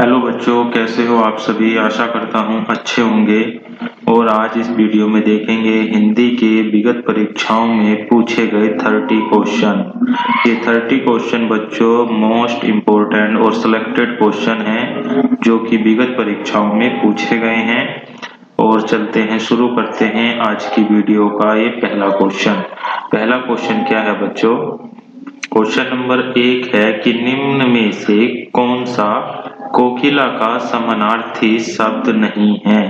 Hello बच्चों, कैसे हो आप सभी। आशा करता हूँ अच्छे होंगे। और आज इस वीडियो में देखेंगे हिंदी के विगत परीक्षाओं में पूछे गए 30 क्वेश्चन। ये 30 क्वेश्चन बच्चों मोस्ट इम्पोर्टेंट और सिलेक्टेड क्वेश्चन हैं जो कि विगत परीक्षाओं में पूछे गए हैं। और चलते हैं, शुरू करते हैं आज की वीडियो का ये पहला क्वेश्चन क्या है बच्चों। क्वेश्चन नंबर 1 है कि निम्न में से कौन सा कोकिला का समानार्थी शब्द नहीं है।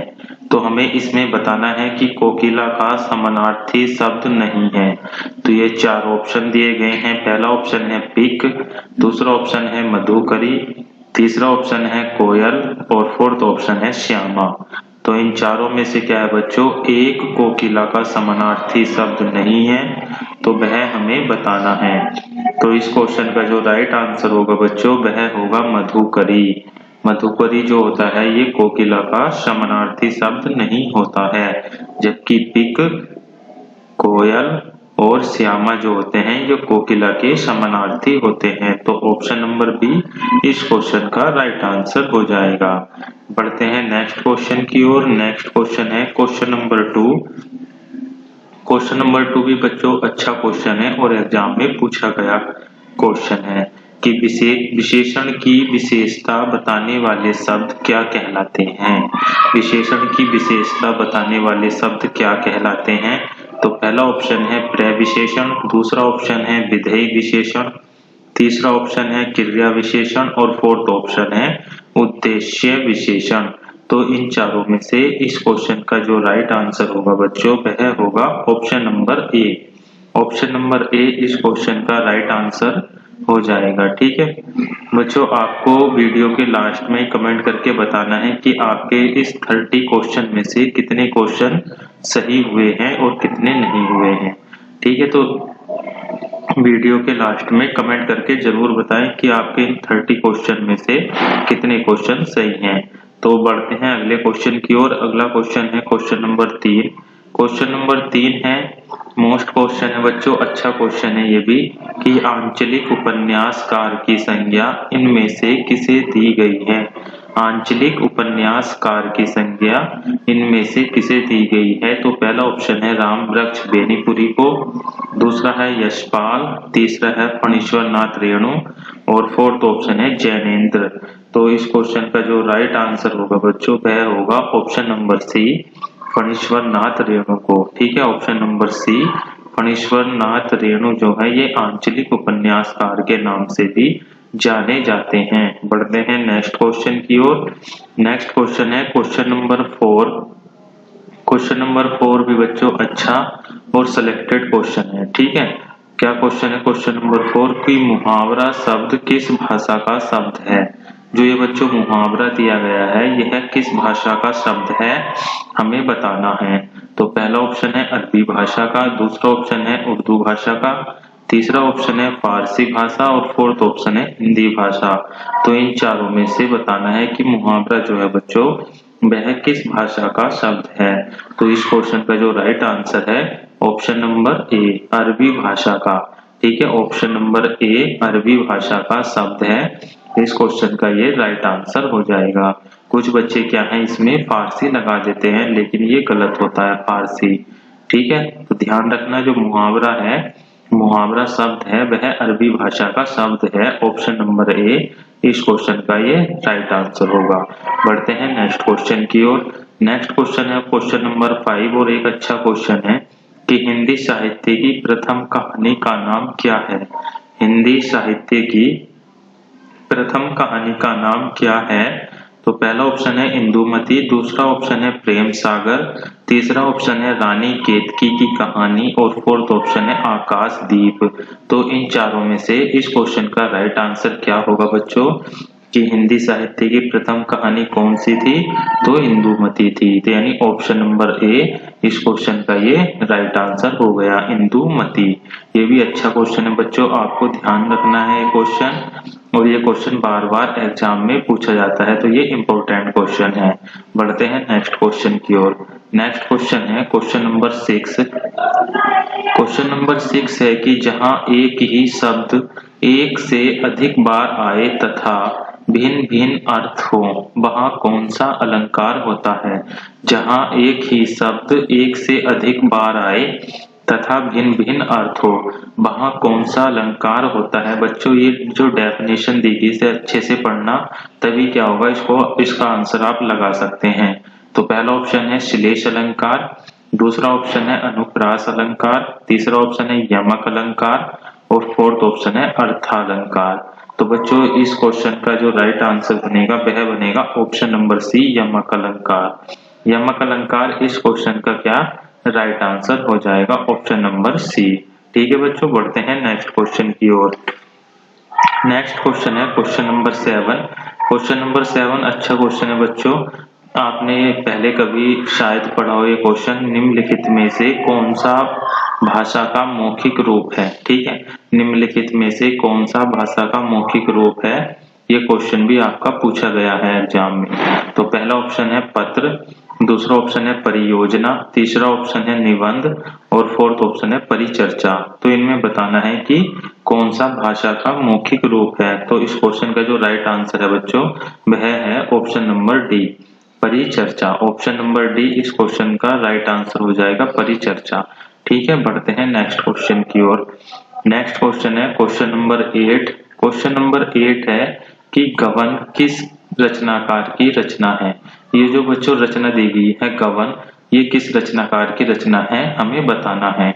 तो हमें इसमें बताना है कि कोकिला का समानार्थी शब्द नहीं है। तो ये 4 ऑप्शन दिए गए हैं। पहला ऑप्शन है पिक, दूसरा ऑप्शन है मधुकरी, तीसरा ऑप्शन है कोयल और फोर्थ ऑप्शन है श्यामा। तो इन चारों में से क्या है बच्चों, एक कोकिला का समानार्थी शब्द नहीं है, तो वह हमें बताना है। तो इस क्वेश्चन का जो राइट आंसर होगा बच्चों वह होगा मधुकरी। मधुकरी जो होता है ये कोकिला का समानार्थी शब्द नहीं होता है, जबकि पिक, कोयल और श्यामा जो होते हैं ये कोकिला के समानार्थी होते हैं। तो ऑप्शन नंबर बी इस क्वेश्चन का राइट आंसर हो जाएगा। बढ़ते हैं नेक्स्ट क्वेश्चन की ओर। नेक्स्ट क्वेश्चन है क्वेश्चन नंबर 2। क्वेश्चन नंबर 2 भी बच्चों अच्छा क्वेश्चन है और एग्जाम में पूछा गया क्वेश्चन है कि विशेषण की विशेषता बताने वाले शब्द क्या कहलाते हैं। विशेषण की विशेषता बताने वाले शब्द क्या कहलाते हैं। तो पहला ऑप्शन है प्रविशेषण, दूसरा ऑप्शन है विधेय विशेषण, तीसरा ऑप्शन है क्रिया विशेषण और फोर्थ ऑप्शन है उद्देश्य विशेषण। तो इन चारों में से इस क्वेश्चन का जो राइट आंसर होगा बच्चों वह होगा option number A. Option number A इस क्वेश्चन का राइट आंसर हो जाएगा। ठीक है बच्चों, आपको वीडियो के लास्ट में कमेंट करके बताना है कि आपके इस 30 क्वेश्चन में से कितने क्वेश्चन सही हुए हैं और कितने नहीं हुए हैं। ठीक है, तो वीडियो के लास्ट में कमेंट करके जरूर बताएं कि आपके इन 30 क्वेश्चन में से कितने क्वेश्चन सही हैं। तो बढ़ते हैं अगले क्वेश्चन की ओर। अगला क्वेश्चन है क्वेश्चन नंबर 3। क्वेश्चन नंबर 3 है मोस्ट क्वेश्चन है बच्चों, अच्छा क्वेश्चन है ये भी, कि आंचलिक उपन्यासकार की संज्ञा इनमें से किसे दी गई है। आंचलिक उपन्यासकार की संज्ञा इनमें से किसे दी गई है। तो पहला ऑप्शन है राम वृक्ष बेनीपुरी को, दूसरा है यशपाल, तीसरा है फणीश्वर नाथ रेणु और फोर्थ ऑप्शन है जैनेन्द्र। तो इस क्वेश्चन का जो राइट आंसर होगा बच्चों वह होगा ऑप्शन नंबर सी फणीश्वर नाथ रेणु को। ठीक है, ऑप्शन नंबर सी फणीश्वर नाथ रेणु जो है ये आंचलिक उपन्यासकार के नाम से भी जाने जाते हैं। बढ़ते हैं नेक्स्ट क्वेश्चन की ओर। नेक्स्ट क्वेश्चन है क्वेश्चन नंबर 4। क्वेश्चन नंबर 4 भी बच्चों अच्छा और सिलेक्टेड क्वेश्चन है। ठीक है, क्या क्वेश्चन है क्वेश्चन नंबर 4 की मुहावरा शब्द किस भाषा का शब्द है। जो ये बच्चों मुहावरा दिया गया है यह किस भाषा का शब्द है हमें बताना है। तो पहला ऑप्शन है अरबी भाषा का, दूसरा ऑप्शन है उर्दू भाषा का, तीसरा ऑप्शन है फारसी भाषा और फोर्थ ऑप्शन है हिंदी भाषा। तो इन चारों में से बताना है कि मुहावरा जो है बच्चों वह किस भाषा का शब्द है। तो इस क्वेश्चन का जो राइट आंसर है ऑप्शन नंबर ए अरबी भाषा का। ठीक है, ऑप्शन नंबर ए अरबी भाषा का शब्द है। इस क्वेश्चन का ये राइट आंसर हो जाएगा। कुछ बच्चे क्या है इसमें फारसी लगा देते हैं लेकिन ये गलत होता है फारसी। ठीक है, तो ध्यान रखना जो मुहावरा है, मुहावरा शब्द है वह अरबी भाषा का शब्द है। ऑप्शन नंबर ए इस क्वेश्चन का ये राइट आंसर होगा। बढ़ते हैं नेक्स्ट क्वेश्चन की ओर। नेक्स्ट क्वेश्चन है क्वेश्चन नंबर 5 और एक अच्छा क्वेश्चन है कि हिंदी साहित्य की प्रथम कहानी का नाम क्या है। हिंदी साहित्य की प्रथम कहानी का नाम क्या है। तो पहला ऑप्शन है इंदुमती, दूसरा ऑप्शन है प्रेम सागर, तीसरा ऑप्शन है रानी केतकी की कहानी और फोर्थ ऑप्शन है आकाशदीप। तो इन चारों में से इस क्वेश्चन का राइट आंसर क्या होगा बच्चों कि हिंदी साहित्य की प्रथम कहानी कौन सी थी। तो इंदुमती थी। तो यानी ऑप्शन नंबर ए इस क्वेश्चन का ये राइट आंसर हो गया, इंदुमती। ये भी अच्छा क्वेश्चन है बच्चों, आपको ध्यान रखना है ये क्वेश्चन, और ये क्वेश्चन बार बार एग्जाम में पूछा जाता है तो ये इम्पोर्टेंट क्वेश्चन है। बढ़ते हैं नेक्स्ट क्वेश्चन की ओर। नेक्स्ट क्वेश्चन है क्वेश्चन नंबर 6। क्वेश्चन नंबर 6 है कि जहां एक ही शब्द एक से अधिक बार आए तथा भिन्न भिन्न अर्थ हो वहाँ कौन सा अलंकार होता है? जहाँ एक ही शब्द एक से अधिक बार आए तथा भिन्न भिन्न अर्थ हो वहाँ कौन सा अलंकार होता है? बच्चों ये जो डेफिनेशन दी गई इसे अच्छे से पढ़ना, तभी क्या होगा इसका आंसर आप लगा सकते हैं। तो पहला ऑप्शन है श्लेष अलंकार, दूसरा ऑप्शन है अनुप्रास अलंकार, तीसरा ऑप्शन है यमक अलंकार और फोर्थ ऑप्शन है अर्थालंकार। तो बच्चों इस क्वेश्चन का जो राइट आंसर बनेगा वह बनेगा ऑप्शन नंबर सी, यमक अलंकार। यमक अलंकार इस क्वेश्चन का क्या राइट आंसर हो जाएगा, ऑप्शन नंबर सी। ठीक है बच्चों, बढ़ते हैं नेक्स्ट क्वेश्चन की ओर। नेक्स्ट क्वेश्चन है क्वेश्चन नंबर 7। क्वेश्चन नंबर 7 अच्छा क्वेश्चन है बच्चों, आपने पहले कभी शायद पढ़ा हो ये क्वेश्चन। निम्नलिखित में से कौन सा भाषा का मौखिक रूप है? ठीक है, निम्नलिखित में से कौन सा भाषा का मौखिक रूप है? ये क्वेश्चन भी आपका पूछा गया है एग्जाम में। तो पहला ऑप्शन है पत्र, दूसरा ऑप्शन है परियोजना, तीसरा ऑप्शन है निबंध और फोर्थ ऑप्शन है परिचर्चा। तो इनमें बताना है कि कौन सा भाषा का मौखिक रूप है। तो इस क्वेश्चन का जो राइट आंसर है बच्चों वह है ऑप्शन नंबर डी, परिचर्चा। ऑप्शन नंबर डी इस क्वेश्चन का राइट आंसर हो जाएगा, परिचर्चा। ठीक है, बढ़ते हैं नेक्स्ट क्वेश्चन की ओर। नेक्स्ट क्वेश्चन है क्वेश्चन नंबर 8। क्वेश्चन नंबर 8 है कि गबन किस रचनाकार की रचना है? ये जो बच्चों रचना दी गई है गबन, ये किस रचनाकार की रचना है हमें बताना है।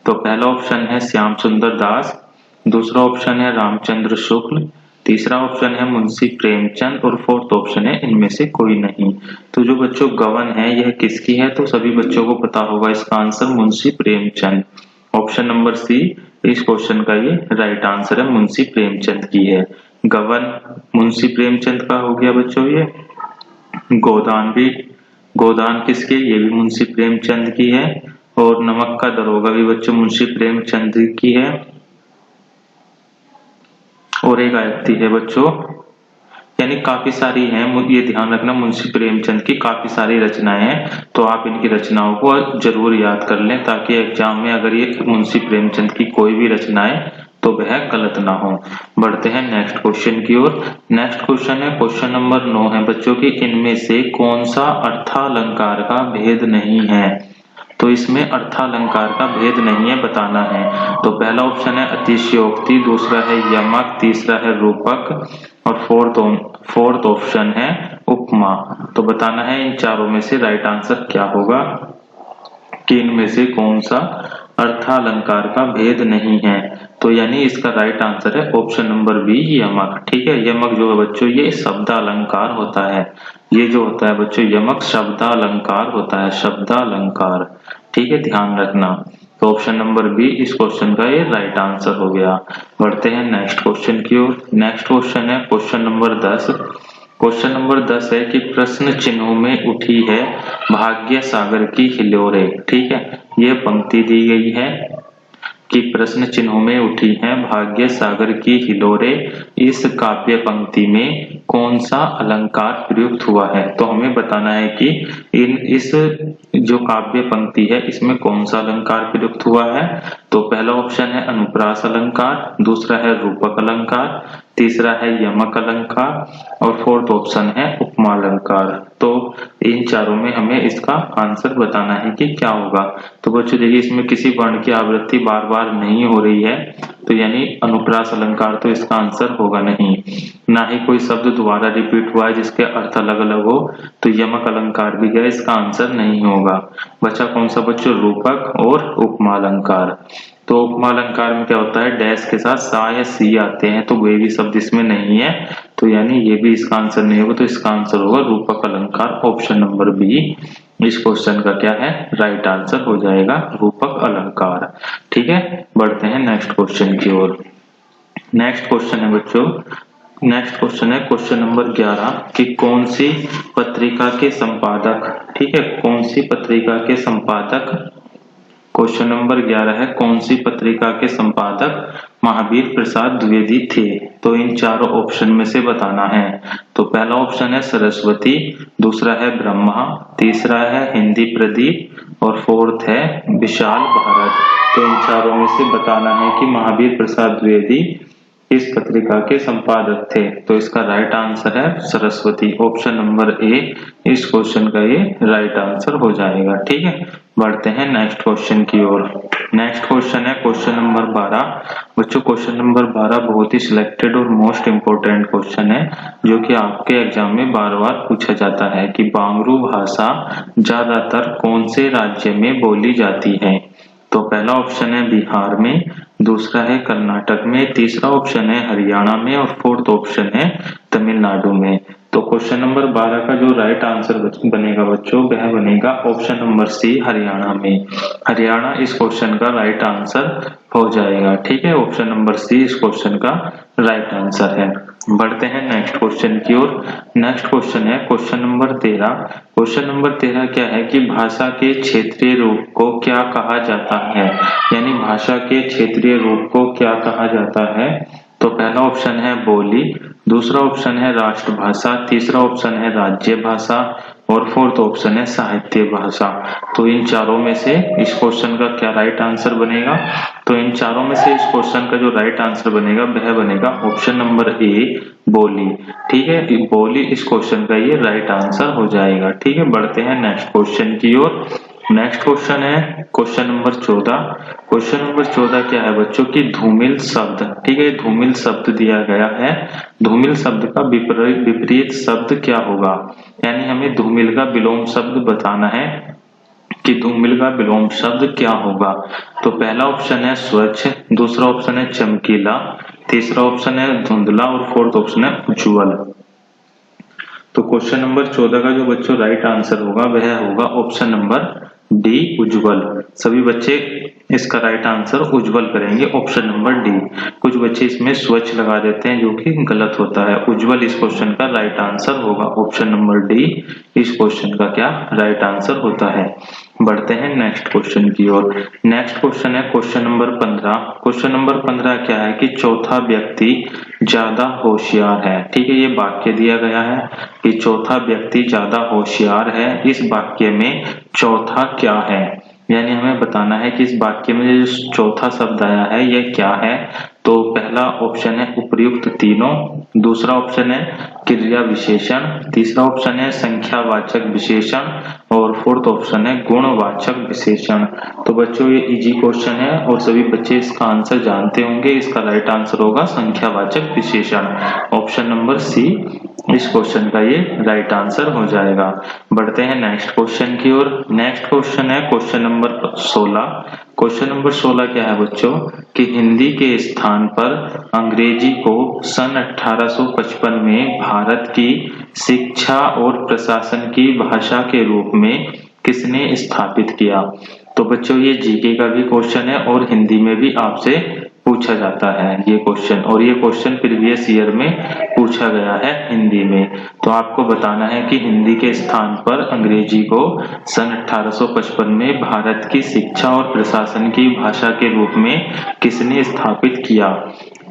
तो पहला ऑप्शन है श्याम सुंदर दास, दूसरा ऑप्शन है रामचंद्र शुक्ल, तीसरा ऑप्शन है मुंशी प्रेमचंद और फोर्थ ऑप्शन है इनमें से कोई नहीं। तो जो बच्चों गबन है यह किसकी है? तो सभी बच्चों को पता होगा इसका answer Munshi Premchand. Option number C इस क्वेश्चन का ये राइट आंसर है, मुंशी प्रेमचंद की है। गबन मुंशी प्रेमचंद का हो गया बच्चों ये। गोदान भी, गोदान किसके? ये भी मुंशी प्रेमचंद की है। और नमक का दरोगा भी बच्चों मुंशी प्रेमचंद की है। और एक आयती है बच्चों, यानी काफी सारी हैं, ये ध्यान रखना मुंशी प्रेमचंद की काफी सारी रचनाएं हैं। तो आप इनकी रचनाओं को जरूर याद कर लें ताकि एग्जाम में अगर ये मुंशी प्रेमचंद की कोई भी रचनाएं तो वह गलत ना हो। बढ़ते हैं नेक्स्ट क्वेश्चन की ओर। नेक्स्ट क्वेश्चन है क्वेश्चन नंबर 9 है बच्चों की, इनमें से कौन सा अर्थालंकार का भेद नहीं है? तो इसमें अर्थालंकार का भेद नहीं है बताना है। तो पहला ऑप्शन है अतिशयोक्ति, दूसरा है यमक, तीसरा है रूपक और फोर्थ ऑप्शन है उपमा। तो बताना है इन चारों में से राइट आंसर क्या होगा कि इनमें से कौन सा अर्थालंकार का भेद नहीं है। तो यानी इसका राइट आंसर है ऑप्शन नंबर बी, यमक। ठीक है, यमक जो है बच्चों ये शब्दालंकार होता है। ये जो होता है बच्चों यमक शब्दालंकार होता है, शब्दालंकार। ठीक है, ध्यान रखना। तो ऑप्शन नंबर बी इस क्वेश्चन का ये राइट आंसर हो गया। बढ़ते हैं नेक्स्ट क्वेश्चन की ओर। नेक्स्ट क्वेश्चन है क्वेश्चन नंबर 10। क्वेश्चन नंबर 10 है कि प्रश्न चिन्हों में उठी है भाग्य सागर की हिलोरे। ठीक है, ये पंक्ति दी गई है कि प्रश्न चिन्हों में उठी है भाग्य सागर की हिलोरे। इस काव्य पंक्ति में कौन सा अलंकार प्रयुक्त हुआ है? तो हमें बताना है कि इस जो काव्य पंक्ति है इसमें कौन सा अलंकार प्रयुक्त हुआ है। तो पहला ऑप्शन है अनुप्रास अलंकार, दूसरा है रूपक अलंकार, तीसरा है यमक अलंकार और फोर्थ ऑप्शन है उपमा अलंकार। तो इन चारों में हमें इसका आंसर बताना है कि क्या होगा। तो बच्चों देखिए इसमें किसी वर्ण की आवृत्ति बार बार नहीं हो रही है, तो यानी अनुप्रास अलंकार तो इसका आंसर होगा नहीं। ना ही कोई शब्द दोबारा रिपीट हुआ है जिसके अर्थ अलग अलग हो, तो यमक अलंकार भी है, इसका आंसर नहीं होगा। बचा कौन सा बच्चों? रूपक और उपमा अलंकार। तो उपमा अलंकार में क्या होता है डैश के साथ सा या सी आते हैं, तो वे भी शब्द इसमें नहीं है, तो यानी ये भी इसका आंसर नहीं होगा। तो इसका आंसर होगा रूपक अलंकार, ऑप्शन नंबर बी इस क्वेश्चन का क्या है राइट आंसर हो जाएगा, रूपक अलंकार। ठीक है, बढ़ते हैं नेक्स्ट क्वेश्चन की ओर। नेक्स्ट क्वेश्चन है बच्चों, नेक्स्ट क्वेश्चन है क्वेश्चन नंबर 11 कि कौन सी पत्रिका के संपादक, ठीक है कौन सी पत्रिका के संपादक, क्वेश्चन नंबर 11 है कौन सी पत्रिका के संपादक महावीर प्रसाद द्विवेदी थे? तो इन चारों ऑप्शन में से बताना है। तो पहला ऑप्शन है सरस्वती, दूसरा है ब्रह्मा, तीसरा है हिंदी प्रदीप और फोर्थ है विशाल भारत। तो इन चारों में से बताना है कि महावीर प्रसाद द्विवेदी किस पत्रिका के संपादक थे? तो इसका राइट आंसर है सरस्वती। ऑप्शन नंबर ए इस क्वेश्चन का ये राइट आंसर हो जाएगा। ठीक है, बढ़ते हैं नेक्स्ट क्वेश्चन की ओर। नेक्स्ट क्वेश्चन है क्वेश्चन नंबर 12। बच्चों क्वेश्चन नंबर 12 बहुत ही सिलेक्टेड और मोस्ट इम्पोर्टेंट क्वेश्चन है, जो कि आपके एग्जाम में बार बार पूछा जाता है कि बांग्रू भाषा ज्यादातर कौन से राज्य में बोली जाती है? तो पहला ऑप्शन है बिहार में, दूसरा है कर्नाटक में, तीसरा ऑप्शन है हरियाणा में और फोर्थ ऑप्शन है तमिलनाडु में। तो क्वेश्चन नंबर 12 का जो राइट आंसर बनेगा बच्चों वह बनेगा ऑप्शन नंबर सी हरियाणा में। हरियाणा इस क्वेश्चन का राइट आंसर हो जाएगा। ठीक है, ऑप्शन नंबर सी इस क्वेश्चन का राइट आंसर है। बढ़ते हैं नेक्स्ट क्वेश्चन की ओर। नेक्स्ट क्वेश्चन है क्वेश्चन नंबर 13। क्वेश्चन नंबर 13 क्या है कि भाषा के क्षेत्रीय रूप को क्या कहा जाता है? यानी भाषा के क्षेत्रीय रूप को क्या कहा जाता है? तो पहला ऑप्शन है बोली, दूसरा ऑप्शन है राष्ट्रभाषा, तीसरा ऑप्शन है राज्य भाषा और फोर्थ ऑप्शन है साहित्य भाषा। तो इन चारों में से इस क्वेश्चन का क्या राइट आंसर बनेगा? तो इन चारों में से इस क्वेश्चन का जो राइट आंसर बनेगा वह बनेगा ऑप्शन नंबर ए बोली। ठीक है, बोली इस क्वेश्चन का ये राइट आंसर हो जाएगा। ठीक है, बढ़ते हैं नेक्स्ट क्वेश्चन की ओर। नेक्स्ट क्वेश्चन है क्वेश्चन नंबर 14। क्वेश्चन नंबर 14 क्या है बच्चों की धूमिल शब्द। ठीक है, धूमिल शब्द दिया गया है, धूमिल शब्द का विपरीत शब्द क्या होगा? यानी हमें धूमिल का विलोम शब्द बताना है कि धूमिल का विलोम शब्द क्या होगा। तो पहला ऑप्शन है स्वच्छ, दूसरा ऑप्शन है चमकीला, तीसरा ऑप्शन है धुंधला और फोर्थ ऑप्शन है उज्ज्वल। तो क्वेश्चन नंबर 14 का जो बच्चों राइट आंसर होगा वह होगा ऑप्शन नंबर डी उज्ज्वल। सभी बच्चे इसका राइट आंसर उज्ज्वल करेंगे, ऑप्शन नंबर डी। कुछ बच्चे इसमें स्वच्छ लगा देते हैं जो कि गलत होता है। उज्ज्वल इस क्वेश्चन का राइट आंसर होगा, ऑप्शन नंबर डी इस क्वेश्चन का क्या राइट आंसर होता है। बढ़ते हैं नेक्स्ट क्वेश्चन की ओर। नेक्स्ट क्वेश्चन है क्वेश्चन नंबर 15। क्वेश्चन नंबर 15 क्या है कि चौथा व्यक्ति ज्यादा होशियार है। ठीक है, ये वाक्य दिया गया है कि चौथा व्यक्ति ज्यादा होशियार है। इस वाक्य में चौथा क्या है? यानी हमें बताना है कि इस वाक्य में जो चौथा शब्द आया है यह क्या है। तो पहला ऑप्शन है उपर्युक्त तीनों, दूसरा ऑप्शन है क्रिया विशेषण, तीसरा ऑप्शन है संख्यावाचक विशेषण और फोर्थ ऑप्शन है गुणवाचक विशेषण। तो बच्चों ये इजी क्वेश्चन है और सभी बच्चे इसका आंसर जानते होंगे। इसका राइट आंसर होगा संख्यावाचक विशेषण, ऑप्शन नंबर सी इस क्वेश्चन का ये राइट आंसर हो जाएगा। बढ़ते हैं नेक्स्ट क्वेश्चन की ओर। नेक्स्ट क्वेश्चन है क्वेश्चन नंबर 16। क्वेश्चन नंबर 16 क्या है बच्चों कि हिंदी के स्थान पर अंग्रेजी को सन 1855 में भारत की शिक्षा और प्रशासन की भाषा के रूप में किसने स्थापित किया? तो बच्चों ये जीके का भी क्वेश्चन है और हिंदी में भी आपसे पूछा जाता है ये क्वेश्चन, और ये क्वेश्चन प्रीवियस ईयर में पूछा गया है हिंदी में। तो आपको बताना है कि हिंदी के स्थान पर अंग्रेजी को सन 1855 में भारत की शिक्षा और प्रशासन की भाषा के रूप में किसने स्थापित किया?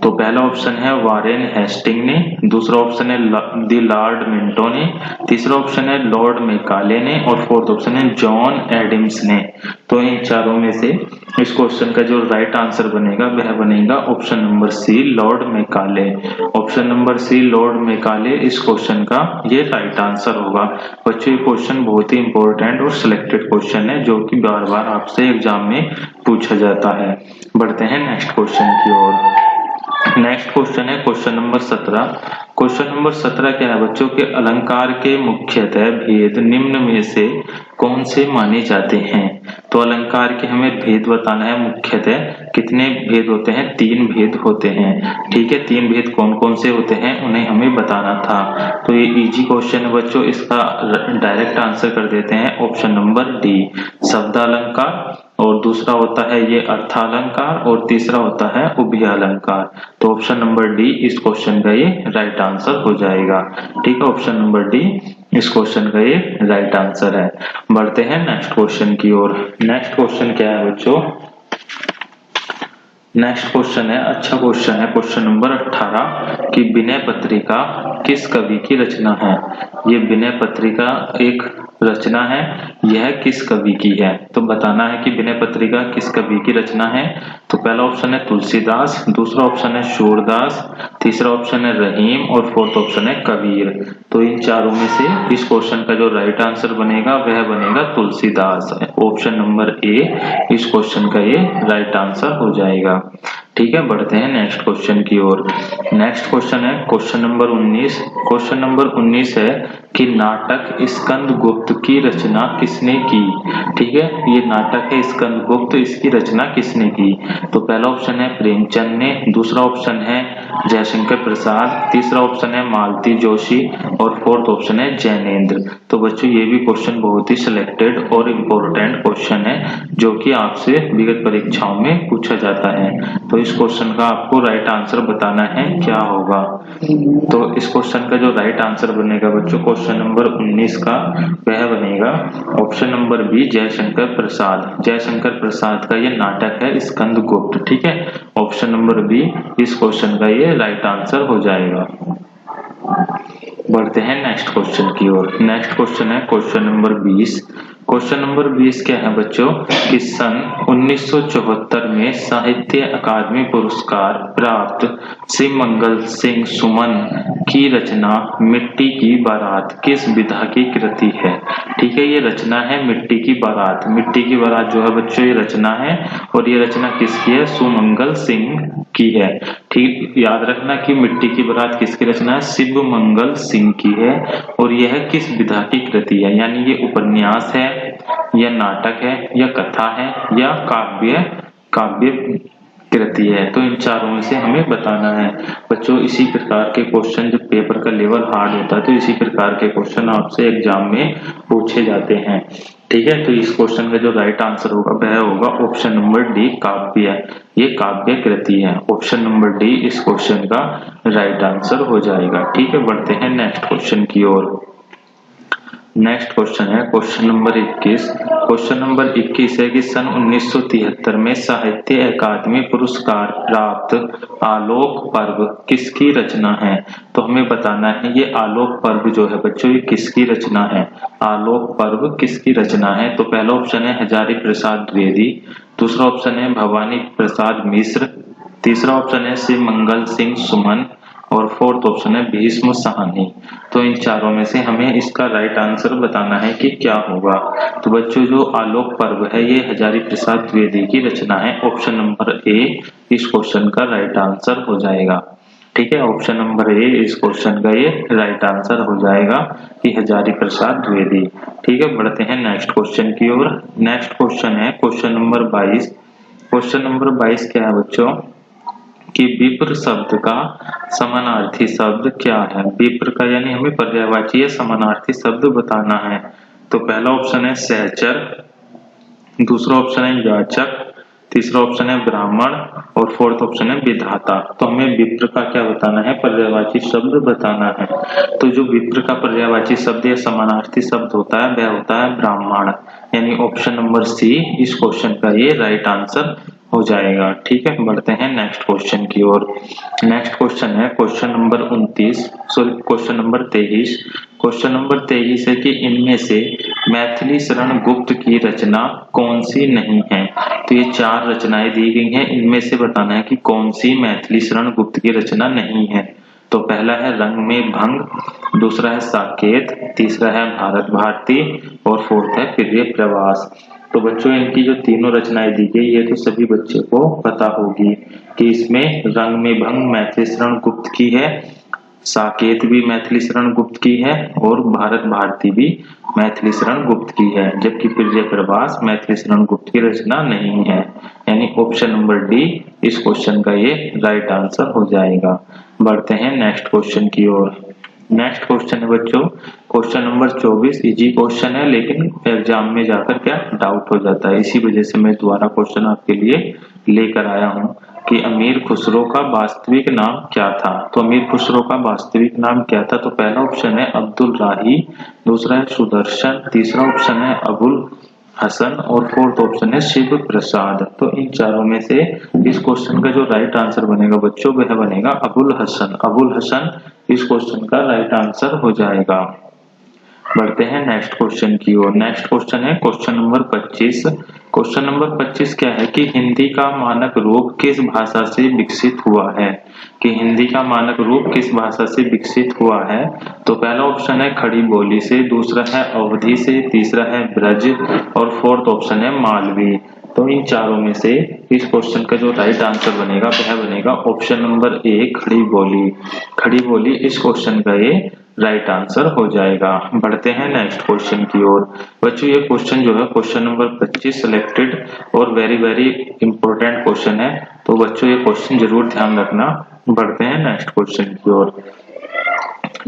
तो पहला ऑप्शन है वारेन हेस्टिंग ने, दूसरा ऑप्शन है द लॉर्ड मिंटो ने, तीसरा ऑप्शन है लॉर्ड मेकाले ने और फोर्थ ऑप्शन है जॉन एडम्स ने। तो इन चारों में से इस क्वेश्चन का जो राइट आंसर बनेगा वह बनेगा option number C Lord Macaulay. Option number C Lord Macaulay इस क्वेश्चन का ये राइट आंसर होगा। बच्चों ये क्वेश्चन बहुत ही इंपॉर्टेंट और सिलेक्टेड क्वेश्चन है जो कि बार बार आपसे एग्जाम में पूछा जाता है। बढ़ते हैं नेक्स्ट क्वेश्चन की ओर। नेक्स्ट क्वेश्चन है क्वेश्चन नंबर 17। क्वेश्चन नंबर 17 क्या है बच्चों के अलंकार के मुख्यतः भेद निम्न में से कौन से माने जाते हैं? तो अलंकार के हमें भेद बताना है। मुख्यतः कितने भेद होते हैं? 3 भेद होते हैं। ठीक है, 3 भेद कौन कौन से होते हैं उन्हें हमें बताना था। तो ये इजी क्वेश्चन है बच्चों, इसका डायरेक्ट आंसर कर देते हैं ऑप्शन नंबर डी शब्दालंकार, और दूसरा होता है ये अर्थालंकार और तीसरा होता है उभयालंकार। तो ऑप्शन नंबर डी इस क्वेश्चन का ये राइट आंसर हो जाएगा। ठीक है, ऑप्शन नंबर डी इस क्वेश्चन का ये राइट आंसर है। बढ़ते हैं नेक्स्ट क्वेश्चन की ओर। नेक्स्ट क्वेश्चन क्या है बच्चों? नेक्स्ट क्वेश्चन है अच्छा क्वेश्चन है क्वेश्चन नंबर 18 कि विनय पत्रिका किस कवि की रचना है? ये विनय पत्रिका एक रचना है, यह किस कवि की है? तो बताना है कि विनय पत्रिका किस कवि की रचना है। तो पहला ऑप्शन है तुलसीदास, दूसरा ऑप्शन है सूरदास, तीसरा ऑप्शन है रहीम और फोर्थ ऑप्शन है कबीर। तो इन चारों में से इस क्वेश्चन का जो राइट आंसर बनेगा वह बनेगा तुलसीदास। ऑप्शन नंबर ए इस क्वेश्चन का ये राइट आंसर हो जाएगा। ठीक है, बढ़ते हैं नेक्स्ट क्वेश्चन की ओर। नेक्स्ट क्वेश्चन है क्वेश्चन नंबर 19। क्वेश्चन नंबर 19 है कि नाटक स्कंदगुप्त की रचना किसने की? ठीक है, ये नाटक है स्कंदगुप्त, इसकी रचना किसने की? तो पहला ऑप्शन है प्रेमचंद ने, दूसरा ऑप्शन है जयशंकर प्रसाद, तीसरा ऑप्शन है मालती जोशी और फोर्थ ऑप्शन है जैनेन्द्र। तो बच्चों ये भी क्वेश्चन बहुत ही सिलेक्टेड और इम्पोर्टेंट क्वेश्चन है जो कि आपसे विगत परीक्षाओं में पूछा जाता है। तो इस क्वेश्चन का आपको राइट आंसर बताना है क्या होगा। तो इस क्वेश्चन का जो राइट आंसर बनेगा बच्चों क्वेश्चन नंबर 19 का वह बनेगा option number B Jaishankar Prasad. Jaishankar Prasad का ये नाटक है स्कंदगुप्त। ठीक है, ऑप्शन नंबर बी इस क्वेश्चन का ये राइट आंसर हो जाएगा। बढ़ते हैं नेक्स्ट क्वेश्चन की ओर। नेक्स्ट क्वेश्चन है क्वेश्चन नंबर 20। क्वेश्चन नंबर 20 क्या है बच्चों कि सन 1974 में साहित्य अकादमी पुरस्कार प्राप्त श्री मंगल सिंह सुमन की रचना मिट्टी की बारात किस विधा की कृति है? ठीक है, ये रचना है मिट्टी की बारात। मिट्टी की बारात जो है बच्चों ये रचना है और ये रचना किसकी है? सुमंगल सिंह की है। ठीक, याद रखना कि मिट्टी की बारात किसकी रचना है? शिव मंगल सिंह की है। और यह किस विधा की कृति है? यानी ये उपन्यास है या नाटक है या कथा है या काव्य कृति है। तो इन चारों में से हमें बताना है बच्चों। इसी प्रकार के क्वेश्चन जब पेपर का लेवल हार्ड होता है तो इसी प्रकार के क्वेश्चन आपसे एग्जाम में पूछे जाते हैं। ठीक है, तो इस क्वेश्चन का जो राइट आंसर होगा वह होगा ऑप्शन नंबर डी काव्य। ये काव्य कृति है। ऑप्शन नंबर डी इस क्वेश्चन का राइट आंसर हो जाएगा। ठीक है, बढ़ते हैं नेक्स्ट क्वेश्चन की ओर। नेक्स्ट क्वेश्चन है क्वेश्चन नंबर 21। क्वेश्चन नंबर 21 है कि सन 1973 में साहित्य अकादमी पुरस्कार प्राप्त आलोक पर्व किसकी रचना है? तो हमें बताना है ये आलोक पर्व जो है बच्चों ये किसकी रचना है? आलोक पर्व किसकी रचना है? तो पहला ऑप्शन है हजारी प्रसाद द्विवेदी, दूसरा ऑप्शन है भवानी प्रसाद मिश्र, तीसरा ऑप्शन है श्री मंगल सिंह सुमन और फोर्थ ऑप्शन है भीष्म साहनी। तो इन चारों में से हमें इसका राइट आंसर बताना है कि क्या होगा। तो बच्चों जो आलोक पर्व है ये हजारी प्रसाद द्विवेदी की रचना है। ऑप्शन नंबर ए इस क्वेश्चन का राइट आंसर हो जाएगा। ठीक है, ऑप्शन नंबर ए इस क्वेश्चन का ये राइट आंसर हो जाएगा कि हजारी प्रसाद द्विवेदी। ठीक है, बढ़ते हैं नेक्स्ट क्वेश्चन की ओर। नेक्स्ट क्वेश्चन है क्वेश्चन नंबर 22। क्वेश्चन नंबर 22 क्या है बच्चों कि विप्र शब्द का समानार्थी शब्द क्या है? विप्र का यानी हमें पर्यायवाची या समानार्थी शब्द बताना है। तो पहला ऑप्शन है सहचर, दूसरा ऑप्शन है याचक, तीसरा ऑप्शन है ब्राह्मण और फोर्थ ऑप्शन है विधाता। तो हमें विप्र का क्या बताना है? पर्यायवाची शब्द बताना है। तो जो विप्र का पर्यायवाची शब्द या समानार्थी शब्द होता है वह होता है ब्राह्मण। यानी ऑप्शन नंबर सी इस क्वेश्चन का ये राइट आंसर हो जाएगा। ठीक है, बढ़ते हैं नेक्स्ट क्वेश्चन की ओर। नेक्स्ट क्वेश्चन है क्वेश्चन नंबर 23। क्वेश्चन नंबर 23 है कि इनमें से मैथिली शरण गुप्त की रचना कौन सी नहीं है? तो ये 4 रचनाएं दी गई हैं, इनमें से बताना है कि कौन सी मैथिली शरण गुप्त की रचना नहीं है। तो पहला है रंग में भंग, दूसरा है साकेत, तीसरा है भारत भारती और फोर्थ है प्रिय प्रवास। तो बच्चों इनकी जो तीनों रचनाएं दी गई ये तो सभी बच्चे को पता होगी कि इसमें रंग में भंग मैथिली शरण गुप्त की है, साकेत भी मैथिली शरण गुप्त की है और भारत भारती भी मैथिली शरण गुप्त की है, जबकि प्रिय प्रवास मैथिली शरण गुप्त की रचना नहीं है। यानी ऑप्शन नंबर डी इस क्वेश्चन का ये राइट आंसर हो जाएगा। बढ़ते हैं नेक्स्ट क्वेश्चन की ओर। नेक्स्ट क्वेश्चन है बच्चों क्वेश्चन नंबर 24। इजी क्वेश्चन है लेकिन एग्जाम में जाकर क्या डाउट हो जाता है, इसी वजह से मैं दोबारा क्वेश्चन आपके लिए लेकर आया हूँ कि अमीर खुसरो का वास्तविक नाम क्या था? तो अमीर खुसरो का वास्तविक नाम क्या था? तो पहला ऑप्शन है अब्दुल राही, दूसरा है सुदर्शन, तीसरा ऑप्शन है अबुल हसन और फोर्थ ऑप्शन है शिव प्रसाद। तो इन चारों में से इस क्वेश्चन का जो राइट आंसर बनेगा बच्चों वह बनेगा अबुल हसन। अबुल हसन इस क्वेश्चन का राइट आंसर हो जाएगा। बढ़ते हैं नेक्स्ट क्वेश्चन की ओर। नेक्स्ट क्वेश्चन है क्वेश्चन नंबर 25। क्वेश्चन नंबर 25 क्या है कि हिंदी का मानक रूप किस भाषा से विकसित हुआ है, कि हिंदी का मानक रूप किस भाषा से विकसित हुआ है। तो पहला ऑप्शन है खड़ी बोली से, दूसरा है अवधी से, तीसरा है ब्रज और फोर्थ ऑप्शन है मालवी। तो इन चारों में से इस क्वेश्चन का जो राइट आंसर बनेगा वह बनेगा ऑप्शन नंबर ए खड़ी बोली। खड़ी बोली इस क्वेश्चन का ये राइट आंसर हो जाएगा। बढ़ते हैं नेक्स्ट क्वेश्चन की ओर। बच्चों ये क्वेश्चन जो है क्वेश्चन नंबर 25 सिलेक्टेड और वेरी वेरी इंपॉर्टेंट क्वेश्चन है, तो बच्चों ये क्वेश्चन जरूर ध्यान रखना। बढ़ते हैं नेक्स्ट क्वेश्चन की ओर।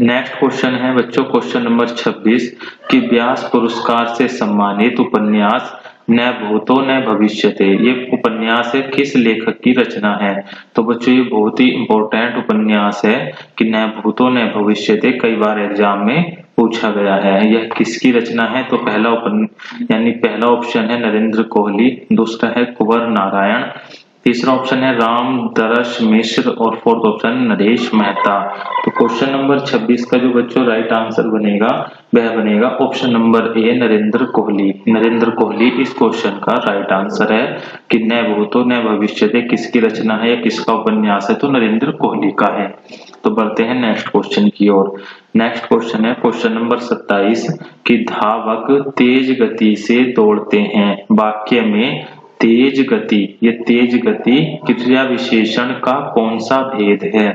नेक्स्ट क्वेश्चन है बच्चों क्वेश्चन नंबर 26 कि व्यास पुरस्कार से सम्मानित उपन्यास न भूतो न भविष्यते, ये उपन्यास है किस लेखक की रचना है। तो बच्चों ये बहुत ही इंपॉर्टेंट उपन्यास है कि न भूतो न भविष्यते, कई बार एग्जाम में पूछा गया है। यह किसकी रचना है। तो पहला ऑप्शन है नरेंद्र कोहली, दूसरा है कुंवर नारायण, तीसरा ऑप्शन है रामदरस मिश्र और फोर्थ ऑप्शन नरेश मेहता। तो क्वेश्चन नंबर 26 का जो बच्चों राइट आंसर बनेगा वह बनेगा option number A Narendra Kohli. Narendra Kohli इस क्वेश्चन का राइट आंसर है कि न भूतो न भविष्यते किसकी रचना है या किसका उपन्यास है। तो नरेंद्र कोहली का है। तो बढ़ते हैं नेक्स्ट क्वेश्चन की ओर। नेक्स्ट क्वेश्चन है क्वेश्चन नंबर 27 कि धावक तेज गति से दौड़ते हैं, वाक्य में तेज गति, ये तेज गति क्रिया विशेषण का कौन सा भेद है।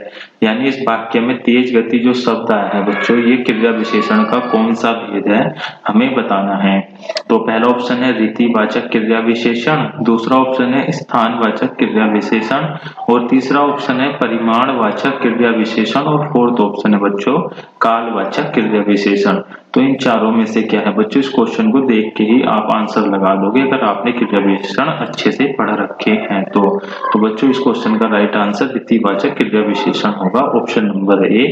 यानी इस वाक्य में तेज गति जो शब्द आया है बच्चों ये क्रिया विशेषण का कौन सा भेद है हमें बताना है। तो पहला ऑप्शन है रीतिवाचक क्रिया विशेषण, दूसरा ऑप्शन है स्थानवाचक क्रिया विशेषण और तीसरा ऑप्शन है परिमाणवाचक क्रिया विशेषण और फोर्थ ऑप्शन है बच्चों कालवाचक क्रिया विशेषण। तो इन चारों में से क्या है बच्चों, इस क्वेश्चन को देख के ही आप आंसर लगा दोगे अगर आपने क्रिया विशेषण अच्छे से पढ़ रखे हैं। तो बच्चों इस क्वेश्चन का राइट आंसर रीतिवाचक क्रिया विशेषण होगा, ऑप्शन नंबर ए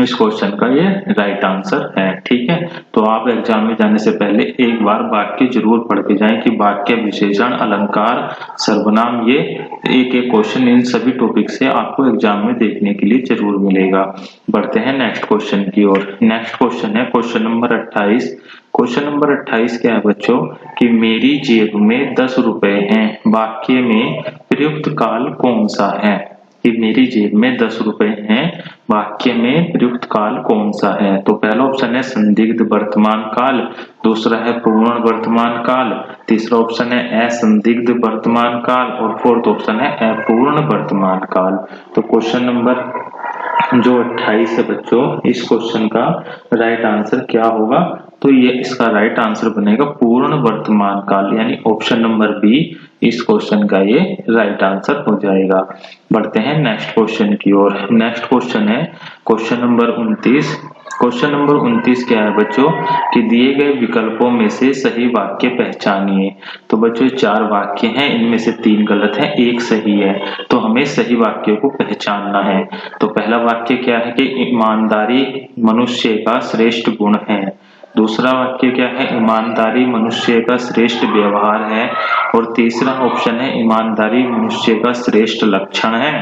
इस क्वेश्चन का ये राइट आंसर है। ठीक है, तो आप एग्जाम में जाने से पहले एक बार वाक्य जरूर पढ़ के जाएं कि वाक्य विशेषण अलंकार सर्वनाम ये एक एक क्वेश्चन इन सभी टॉपिक से आपको एग्जाम में देखने के लिए जरूर मिलेगा। बढ़ते हैं नेक्स्ट क्वेश्चन की ओर। नेक्स्ट क्वेश्चन है क्वेश्चन नंबर 28। क्वेश्चन नंबर 28 क्या है बच्चों कि मेरी जेब में 10 रुपए हैं, वाक्य में प्रयुक्त काल कौन सा है। कि मेरी जेब में 10 रुपए हैं, वाक्य में प्रयुक्त काल कौन सा है। तो पहला ऑप्शन है संदिग्ध वर्तमान काल, दूसरा है पूर्ण वर्तमान काल, तीसरा ऑप्शन है असंदिग्ध वर्तमान काल और फोर्थ ऑप्शन है अपूर्ण वर्तमान काल। तो क्वेश्चन नंबर जो 28 है बच्चों इस क्वेश्चन का राइट आंसर क्या होगा। तो ये इसका राइट आंसर बनेगा पूर्ण वर्तमान काल, यानी ऑप्शन नंबर बी इस क्वेश्चन का ये राइट आंसर हो जाएगा। बढ़ते हैं नेक्स्ट क्वेश्चन की ओर। नेक्स्ट क्वेश्चन है क्वेश्चन नंबर 29। क्वेश्चन नंबर 29 क्या है बच्चों कि दिए गए विकल्पों में से सही वाक्य पहचानिए। तो बच्चों 4 वाक्य हैं, इनमें से 3 गलत है, 1 सही है, तो हमें सही वाक्य को पहचानना है। तो पहला वाक्य क्या है कि ईमानदारी मनुष्य का श्रेष्ठ गुण है, दूसरा वाक्य क्या है ईमानदारी मनुष्य का श्रेष्ठ व्यवहार है और तीसरा ऑप्शन है ईमानदारी मनुष्य का श्रेष्ठ लक्षण है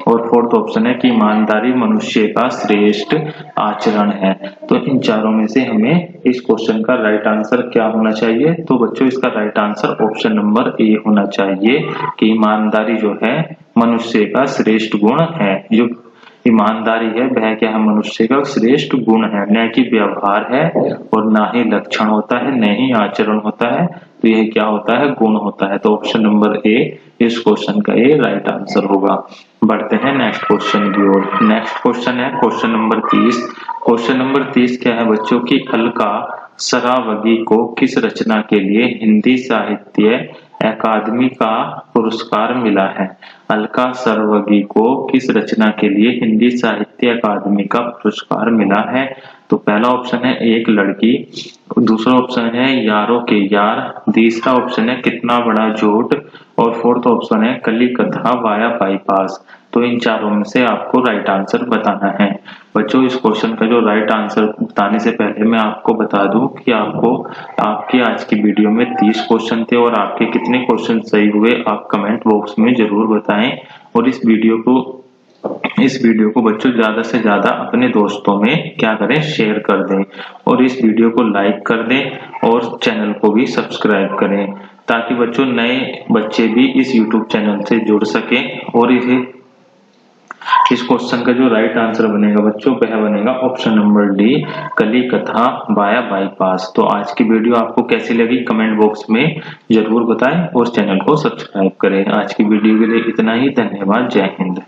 और फोर्थ ऑप्शन है कि ईमानदारी मनुष्य का श्रेष्ठ आचरण है। तो इन चारों में से हमें इस क्वेश्चन का राइट आंसर क्या होना चाहिए। तो बच्चों इसका right answer option number A होना चाहिए कि ईमानदारी जो है मनुष्य का श्रेष्ठ गुण है। जो ईमानदारी है वह क्या है मनुष्य का श्रेष्ठ गुण है, न कि व्यवहार है और ना ही लक्षण होता है, न ही आचरण होता है, तो यह क्या होता है गुण होता है। तो ऑप्शन नंबर ए इस क्वेश्चन का ये राइट आंसर होगा। बढ़ते हैं नेक्स्ट क्वेश्चन की ओर। नेक्स्ट क्वेश्चन है क्वेश्चन नंबर 30। क्वेश्चन नंबर 30 क्या है बच्चों की अलका सरावगी को किस रचना के लिए हिंदी साहित्य अकादमी का पुरस्कार मिला है। अलका सरावगी को किस रचना के लिए हिंदी साहित्य अकादमी का पुरस्कार मिला है। तो पहला ऑप्शन है एक लड़की, दूसरा ऑप्शन है यारों के यार, तीसरा ऑप्शन है कितना बड़ा झूठ और फोर्थ ऑप्शन है कली कथा वाया बाईपास। तो इन चारों में से आपको राइट आंसर बताना है। बच्चों इस क्वेश्चन का जो राइट आंसर बताने से पहले मैं आपको बता दूं कि आपको आपकी आज की वीडियो में 30 क्वेश्चन थे और आपके कितने क्वेश्चन सही हुए आप कमेंट बॉक्स में जरूर बताएं और इस वीडियो को इस वीडियो को बच्चों ज्यादा से ज्यादा अपने दोस्तों में क्या करें, शेयर कर दें और इस वीडियो को लाइक कर दें और चैनल को भी सब्सक्राइब करें, ताकि बच्चों नए बच्चे भी इस यूट्यूब चैनल से जुड़ सके। और इस क्वेश्चन का जो राइट आंसर बनेगा बच्चों वह बनेगा ऑप्शन नंबर डी, कली कथा वाया बाईपास। तो आज की वीडियो आपको कैसी लगी कमेंट बॉक्स में जरूर बताएं और चैनल को सब्सक्राइब करें। आज की वीडियो के लिए इतना ही, धन्यवाद, जय हिंद।